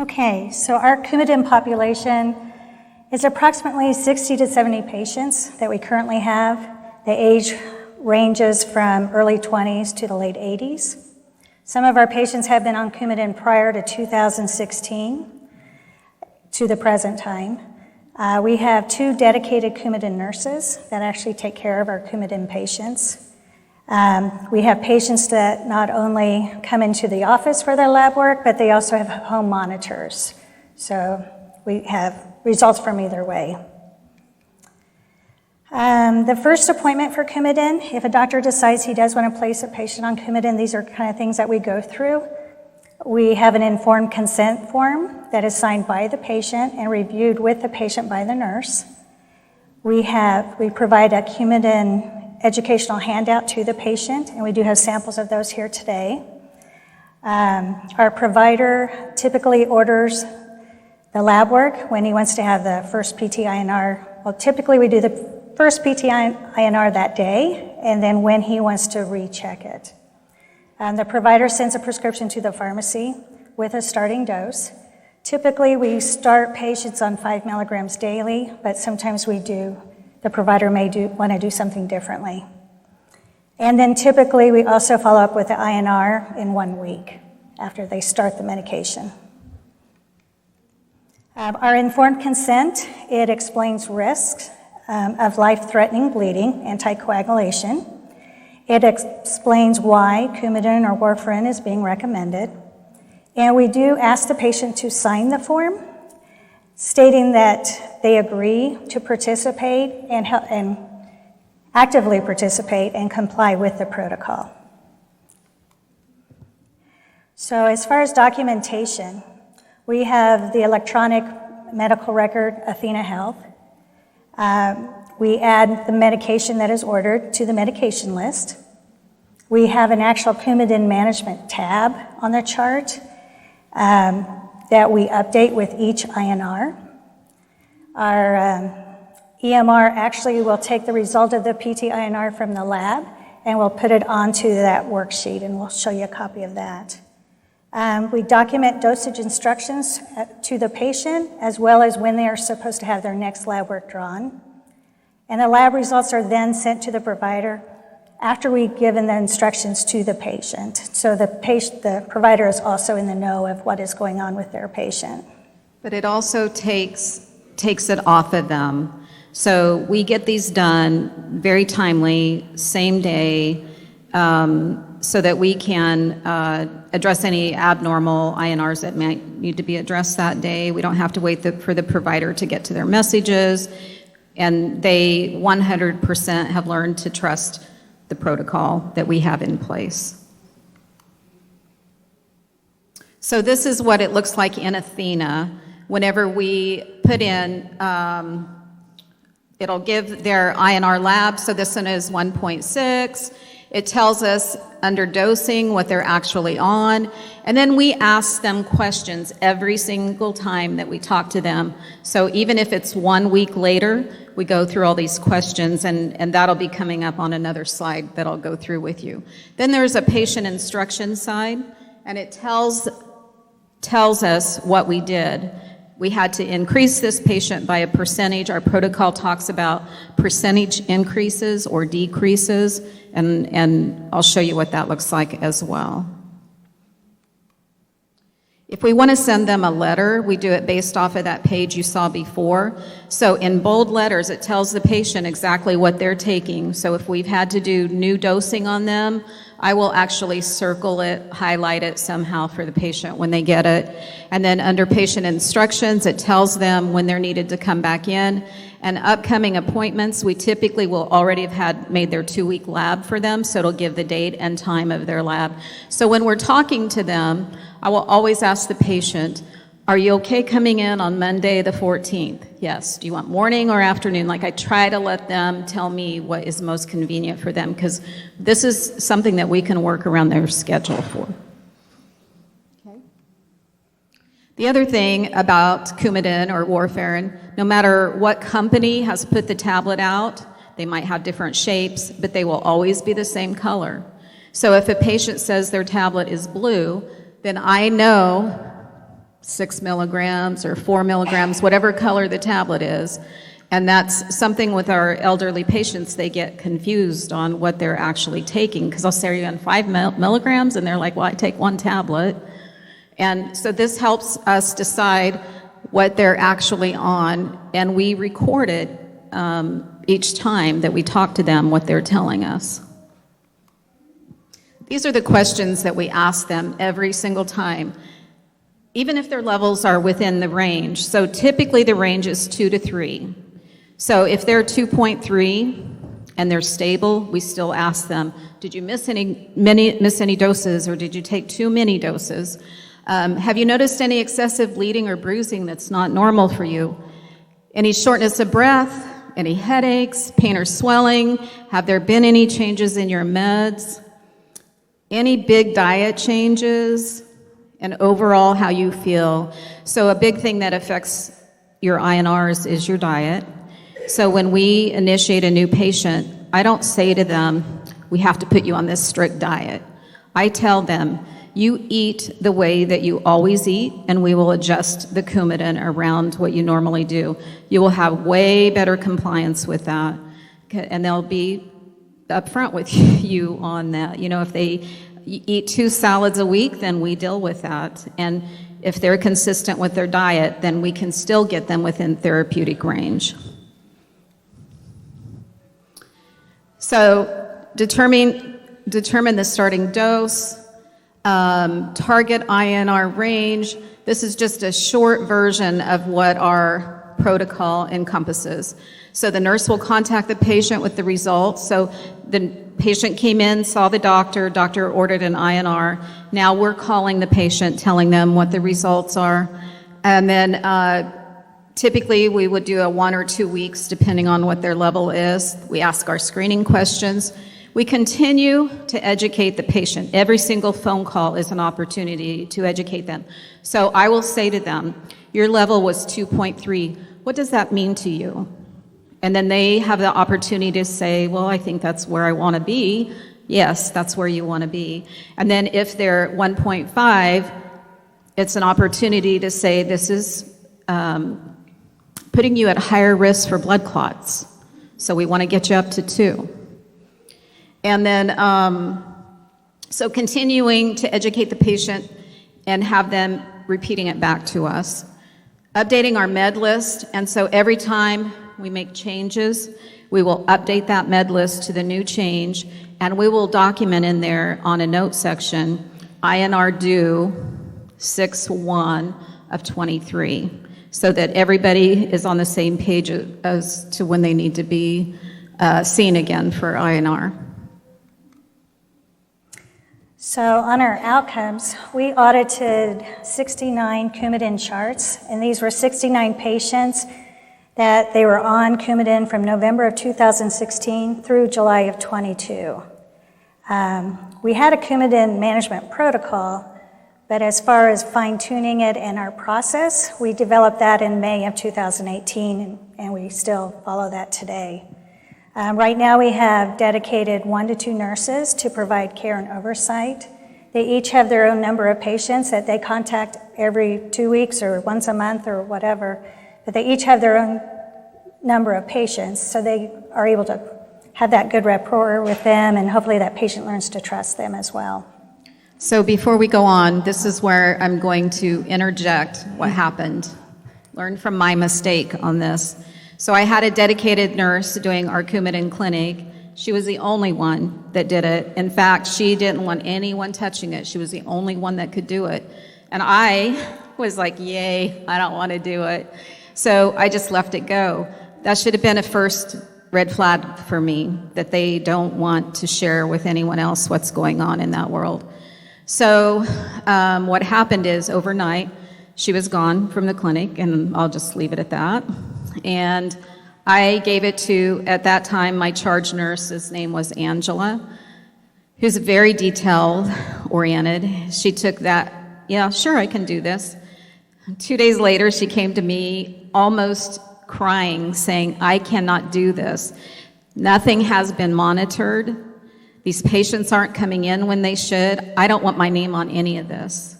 Okay, so our Coumadin population is approximately 60 to 70 patients that we currently have. The age ranges from early 20s to the late 80s. Some of our patients have been on Coumadin prior to 2016 to the present time. We have 2 dedicated Coumadin nurses that actually take care of our Coumadin patients. We have patients that not only come into the office for their lab work, but they also have home monitors. So we have results from either way. The first appointment for Coumadin, if a doctor decides he does want to place a patient on Coumadin, these are kind of things that we go through. We have an informed consent form that is signed by the patient and reviewed with the patient by the nurse. We provide a Coumadin educational handout to the patient, and we do have samples of those here today. Our provider typically orders the lab work when he wants to have the first PT-INR. Well, typically we do the first PT-INR that day, and then when he wants to recheck it. The provider sends a prescription to the pharmacy with a starting dose. Typically, we start patients on 5 milligrams daily, but sometimes the provider may want to do something differently. And then typically, we also follow up with the INR in 1 week after they start the medication. Our informed consent, it explains risks of life-threatening bleeding, anticoagulation. It explains why Coumadin or Warfarin is being recommended. And we do ask the patient to sign the form, stating that they agree to participate and actively participate and comply with the protocol. So as far as documentation, we have the electronic medical record, Athena Health. We add the medication that is ordered to the medication list. We have an actual Coumadin management tab on the chart that we update with each INR. Our EMR actually will take the result of the PT-INR from the lab and we'll put it onto that worksheet, and we'll show you a copy of that. We document dosage instructions to the patient, as well as when they are supposed to have their next lab work drawn. And the lab results are then sent to the provider after we've given the instructions to the patient. So the provider is also in the know of what is going on with their patient. But it also takes it off of them. So we get these done very timely, same day, so that we can address any abnormal INRs that might need to be addressed that day. We don't have to wait for the provider to get to their messages. And they 100% have learned to trust the protocol that we have in place. So this is what it looks like in Athena. Whenever we put in, it'll give their INR lab. So this one is 1.6. It tells us under dosing what they're actually on. And then we ask them questions every single time that we talk to them. So even if it's 1 week later, we go through all these questions, and that'll be coming up on another slide that I'll go through with you. Then there's a patient instruction side, and it tells us what we did. We had to increase this patient by a percentage. Our protocol talks about percentage increases or decreases, and I'll show you what that looks like as well. If we want to send them a letter, we do it based off of that page you saw before. So in bold letters, it tells the patient exactly what they're taking. So if we've had to do new dosing on them, I will actually circle it, highlight it somehow for the patient when they get it. And then under patient instructions, it tells them when they're needed to come back in. And upcoming appointments, we typically will already have made their 2-week lab for them, so it'll give the date and time of their lab. So when we're talking to them, I will always ask the patient, are you okay coming in on Monday the 14th? Yes. Do you want morning or afternoon? Like, I try to let them tell me what is most convenient for them, because this is something that we can work around their schedule for. Okay. The other thing about Coumadin or Warfarin, no matter what company has put the tablet out, they might have different shapes, but they will always be the same color. So if a patient says their tablet is blue, then I know 6 milligrams or 4 milligrams, whatever color the tablet is. And that's something with our elderly patients, they get confused on what they're actually taking, because I'll say, are you on 5 milligrams? And they're like, well, I take 1 tablet. And so this helps us decide what they're actually on, and we record it each time that we talk to them, what they're telling us. These are the questions that we ask them every single time, even if their levels are within the range. So typically the range is 2 to 3. So if they're 2.3 and they're stable, we still ask them, did you miss any doses, or did you take too many doses? Have you noticed any excessive bleeding or bruising that's not normal for you? Any shortness of breath? Any headaches, pain or swelling? Have there been any changes in your meds? Any big diet changes? And overall, how you feel. So a big thing that affects your INRs is your diet. So when we initiate a new patient, I don't say to them, we have to put you on this strict diet. I tell them, you eat the way that you always eat, and we will adjust the Coumadin around what you normally do. You will have way better compliance with that, and they'll be upfront with you on that. You know, if they eat 2 salads a week, then we deal with that. And if they're consistent with their diet, then we can still get them within therapeutic range. So determine the starting dose, target INR range. This is just a short version of what our protocol encompasses. So the nurse will contact the patient with the results. So the patient came in, saw the doctor ordered an INR. Now we're calling the patient, telling them what the results are. And then typically we would do a 1 or 2 weeks, depending on what their level is. We ask our screening questions. We continue to educate the patient. Every single phone call is an opportunity to educate them. So I will say to them, your level was 2.3. What does that mean to you? And then they have the opportunity to say, well, I think that's where I want to be. Yes, that's where you want to be. And then if they're 1.5, it's an opportunity to say, this is putting you at higher risk for blood clots. So we want to get you up to 2. And then, so continuing to educate the patient and have them repeating it back to us. Updating our med list, and so every time we make changes, we will update that med list to the new change, and we will document in there on a note section, INR due 6/1 of 23, so that everybody is on the same page as to when they need to be seen again for INR. So on our outcomes, we audited 69 Coumadin charts, and these were 69 patients that they were on Coumadin from November of 2016 through July of 22. We had a Coumadin management protocol, but as far as fine-tuning it in our process, we developed that in May of 2018, and we still follow that today. Right now we have dedicated 1 to 2 nurses to provide care and oversight. They each have their own number of patients that they contact every 2 weeks or once a month or whatever, but they each have their own number of patients, so they are able to have that good rapport with them, and hopefully that patient learns to trust them as well. So before we go on, this is where I'm going to interject what happened. Learn from my mistake on this. So I had a dedicated nurse doing our Coumadin clinic. She was the only one that did it. In fact, she didn't want anyone touching it. She was the only one that could do it. And I was like, yay, I don't want to do it. So I just left it go. That should have been a first red flag for me, that they don't want to share with anyone else what's going on in that world. So what happened is overnight, she was gone from the clinic, and I'll just leave it at that. And I gave it to, at that time, my charge nurse, his name was Angela, who's very detail-oriented. She took that, yeah, sure, I can do this. 2 days later, she came to me almost crying, saying, I cannot do this. Nothing has been monitored. These patients aren't coming in when they should. I don't want my name on any of this.